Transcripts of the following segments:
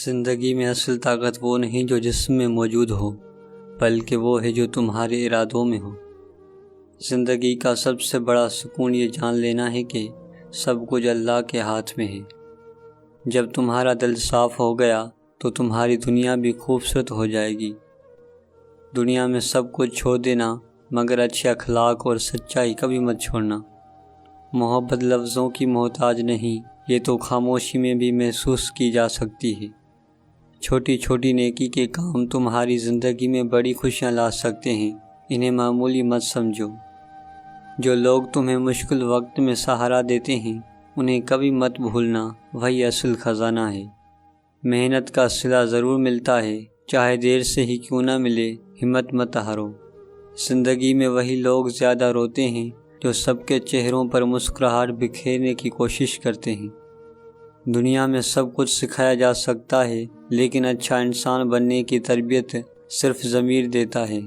زندگی میں اصل طاقت وہ نہیں جو جسم میں موجود ہو، بلکہ وہ ہے جو تمہارے ارادوں میں ہو۔ زندگی کا سب سے بڑا سکون یہ جان لینا ہے کہ سب کچھ اللہ کے ہاتھ میں ہے۔ جب تمہارا دل صاف ہو گیا تو تمہاری دنیا بھی خوبصورت ہو جائے گی۔ دنیا میں سب کچھ چھوڑ دینا، مگر اچھے اخلاق اور سچائی کبھی مت چھوڑنا۔ محبت لفظوں کی محتاج نہیں، یہ تو خاموشی میں بھی محسوس کی جا سکتی ہے۔ چھوٹی چھوٹی نیکی کے کام تمہاری زندگی میں بڑی خوشیاں لا سکتے ہیں، انہیں معمولی مت سمجھو۔ جو لوگ تمہیں مشکل وقت میں سہارا دیتے ہیں، انہیں کبھی مت بھولنا، وہی اصل خزانہ ہے۔ محنت کا صلہ ضرور ملتا ہے، چاہے دیر سے ہی کیوں نہ ملے، ہمت مت ہارو۔ زندگی میں وہی لوگ زیادہ روتے ہیں جو سب کے چہروں پر مسکراہٹ بکھیرنے کی کوشش کرتے ہیں۔ دنیا میں سب کچھ سکھایا جا سکتا ہے، لیکن اچھا انسان بننے کی تربیت صرف ضمیر دیتا ہے۔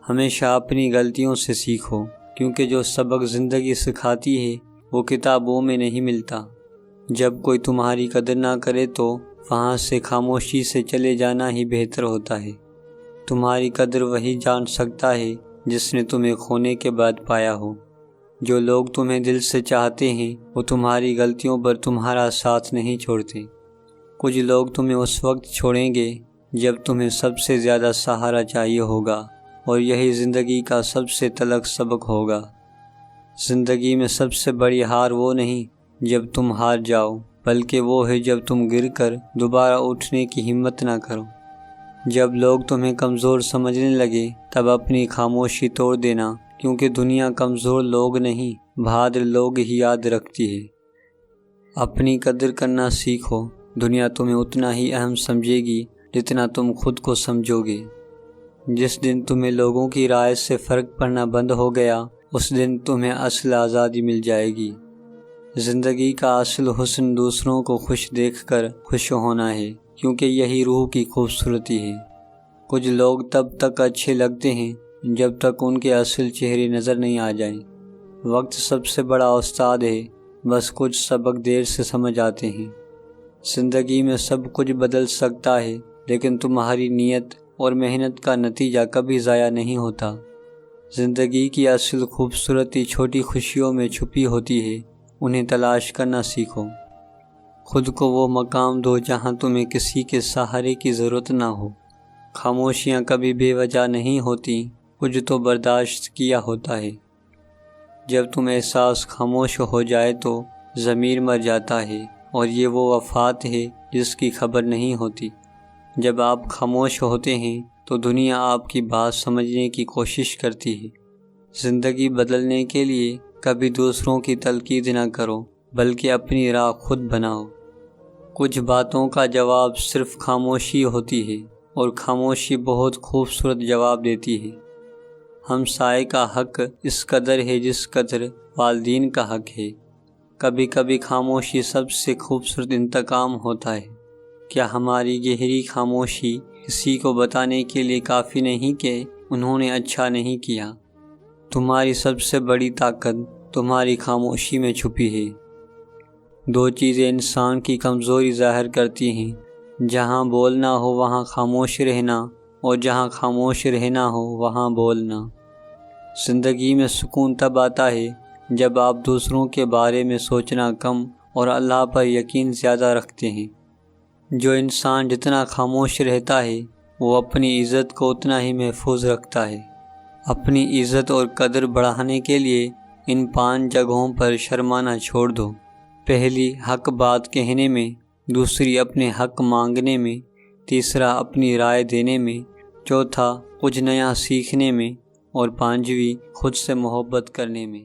ہمیشہ اپنی غلطیوں سے سیکھو، کیونکہ جو سبق زندگی سکھاتی ہے وہ کتابوں میں نہیں ملتا۔ جب کوئی تمہاری قدر نہ کرے تو وہاں سے خاموشی سے چلے جانا ہی بہتر ہوتا ہے۔ تمہاری قدر وہی جان سکتا ہے جس نے تمہیں کھونے کے بعد پایا ہو۔ جو لوگ تمہیں دل سے چاہتے ہیں وہ تمہاری غلطیوں پر تمہارا ساتھ نہیں چھوڑتے۔ کچھ لوگ تمہیں اس وقت چھوڑیں گے جب تمہیں سب سے زیادہ سہارا چاہیے ہوگا، اور یہی زندگی کا سب سے تلخ سبق ہوگا۔ زندگی میں سب سے بڑی ہار وہ نہیں جب تم ہار جاؤ، بلکہ وہ ہے جب تم گر کر دوبارہ اٹھنے کی ہمت نہ کرو۔ جب لوگ تمہیں کمزور سمجھنے لگے تب اپنی خاموشی توڑ دینا، کیونکہ دنیا کمزور لوگ نہیں، بہادر لوگ ہی یاد رکھتی ہے۔ اپنی قدر کرنا سیکھو، دنیا تمہیں اتنا ہی اہم سمجھے گی جتنا تم خود کو سمجھو گے۔ جس دن تمہیں لوگوں کی رائے سے فرق پڑنا بند ہو گیا، اس دن تمہیں اصل آزادی مل جائے گی۔ زندگی کا اصل حسن دوسروں کو خوش دیکھ کر خوش ہونا ہے، کیونکہ یہی روح کی خوبصورتی ہے۔ کچھ لوگ تب تک اچھے لگتے ہیں جب تک ان کے اصل چہرے نظر نہیں آ جائیں۔ وقت سب سے بڑا استاد ہے، بس کچھ سبق دیر سے سمجھ آتے ہیں۔ زندگی میں سب کچھ بدل سکتا ہے، لیکن تمہاری نیت اور محنت کا نتیجہ کبھی ضائع نہیں ہوتا۔ زندگی کی اصل خوبصورتی چھوٹی خوشیوں میں چھپی ہوتی ہے، انہیں تلاش کرنا سیکھو۔ خود کو وہ مقام دو جہاں تمہیں کسی کے سہارے کی ضرورت نہ ہو۔ خاموشیاں کبھی بے وجہ نہیں ہوتی، کچھ تو برداشت کیا ہوتا ہے۔ جب تم احساس خاموش ہو جائے تو ضمیر مر جاتا ہے، اور یہ وہ وفات ہے جس کی خبر نہیں ہوتی۔ جب آپ خاموش ہوتے ہیں تو دنیا آپ کی بات سمجھنے کی کوشش کرتی ہے۔ زندگی بدلنے کے لیے کبھی دوسروں کی تنقید نہ کرو، بلکہ اپنی راہ خود بناؤ۔ کچھ باتوں کا جواب صرف خاموشی ہوتی ہے، اور خاموشی بہت خوبصورت جواب دیتی ہے۔ ہمسائے کا حق اس قدر ہے جس قدر والدین کا حق ہے۔ کبھی کبھی خاموشی سب سے خوبصورت انتقام ہوتا ہے۔ کیا ہماری گہری خاموشی کسی کو بتانے کے لیے کافی نہیں کہ انہوں نے اچھا نہیں کیا؟ تمہاری سب سے بڑی طاقت تمہاری خاموشی میں چھپی ہے۔ دو چیزیں انسان کی کمزوری ظاہر کرتی ہیں، جہاں بولنا ہو وہاں خاموش رہنا، اور جہاں خاموش رہنا ہو وہاں بولنا۔ زندگی میں سکون تب آتا ہے جب آپ دوسروں کے بارے میں سوچنا کم اور اللہ پر یقین زیادہ رکھتے ہیں۔ جو انسان جتنا خاموش رہتا ہے وہ اپنی عزت کو اتنا ہی محفوظ رکھتا ہے۔ اپنی عزت اور قدر بڑھانے کے لیے ان 5 جگہوں پر شرمانا چھوڑ دو۔ پہلی، حق بات کہنے میں، دوسری، اپنے حق مانگنے میں، تیسرا، اپنی رائے دینے میں، چوتھا، کچھ نیا سیکھنے میں، اور 5ویں، خود سے محبت کرنے میں۔